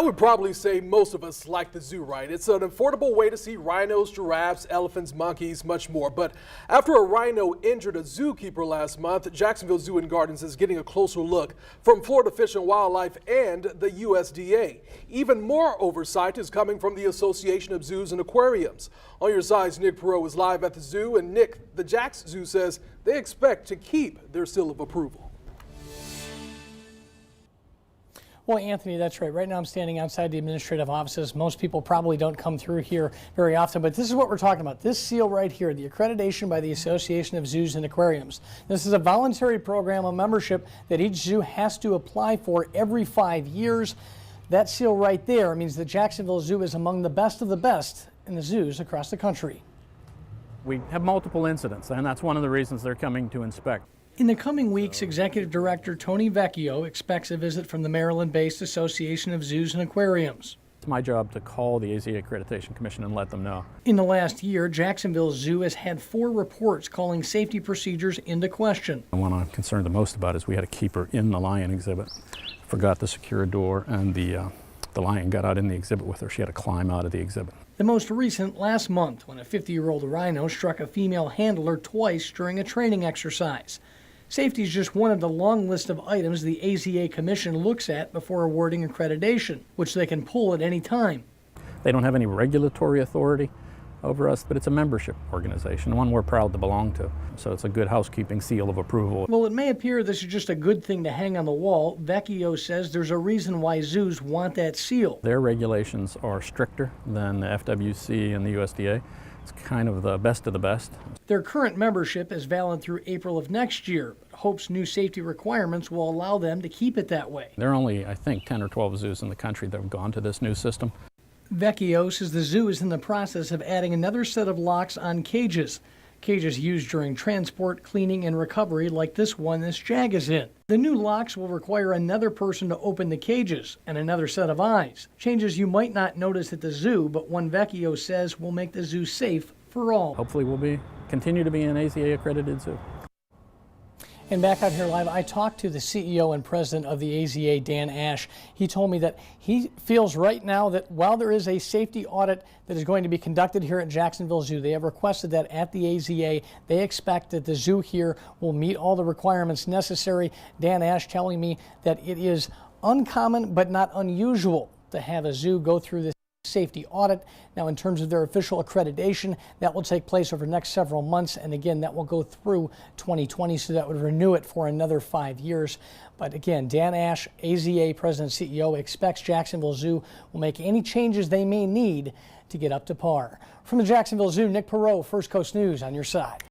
I would probably say most of us like the zoo, right? It's an affordable way to see rhinos, giraffes, elephants, monkeys, much more. But after a rhino injured a zookeeper last month, Jacksonville Zoo and Gardens is getting a closer look from Florida Fish and Wildlife and the USDA. Even more oversight is coming from the Association of Zoos and Aquariums. On your side's Nick Perot is live at the zoo, and Nick, the Jax Zoo says they expect to keep their seal of approval. Well, Anthony, that's right. Right now I'm standing outside the administrative offices. Most people probably don't come through here very often, but this is what we're talking about. This seal right here, the accreditation by the Association of Zoos and Aquariums. This is a voluntary program, a membership that each zoo has to apply for every 5 years. That seal right there means the Jacksonville Zoo is among the best of the best in the zoos across the country. We have multiple incidents, and that's one of the reasons they're coming to inspect. In the coming weeks, Executive Director Tony Vecchio expects a visit from the Maryland-based Association of Zoos and Aquariums. It's my job to call the AZ Accreditation Commission and let them know. In the last year, Jacksonville Zoo has had 4 reports calling safety procedures into question. The one I'm concerned the most about is we had a keeper in the lion exhibit, forgot to secure a door, and the lion got out in the exhibit with her. She had to climb out of the exhibit. The most recent last month, when a 50-year-old rhino struck a female handler twice during a training exercise. Safety is just one of the long list of items the AZA Commission looks at before awarding accreditation, which they can pull at any time. They don't have any regulatory authority over us, but it's a membership organization, one we're proud to belong to. So it's a good housekeeping seal of approval. Well, it may appear this is just a good thing to hang on the wall. Vecchio says there's a reason why zoos want that seal. Their regulations are stricter than the FWC and the USDA. It's kind of the best of the best. Their current membership is valid through April of next year, but hopes new safety requirements will allow them to keep it that way. There are only, I think, 10 or 12 zoos in the country that have gone to this new system. Vecchio says the zoo is in the process of adding another set of locks on cages. Cages used during transport, cleaning, and recovery like this one this jag is in. The new locks will require another person to open the cages and another set of eyes. Changes you might not notice at the zoo, but one Vecchio says will make the zoo safe for all. Hopefully we'll continue to be an AZA accredited zoo. And back out here live, I talked to the CEO and president of the AZA, Dan Ash. He told me that he feels right now that while there is a safety audit that is going to be conducted here at Jacksonville Zoo, they have requested that at the AZA. They expect that the zoo here will meet all the requirements necessary. Dan Ash telling me that it is uncommon but not unusual to have a zoo go through this safety audit. Now, in terms of their official accreditation, that will take place over the next several months, and again, that will go through 2020, so that would renew it for another 5 years. But again, Dan Ash, AZA President and CEO, expects Jacksonville Zoo will make any changes they may need to get up to par. From the Jacksonville Zoo, Nick Perot, First Coast News on your side.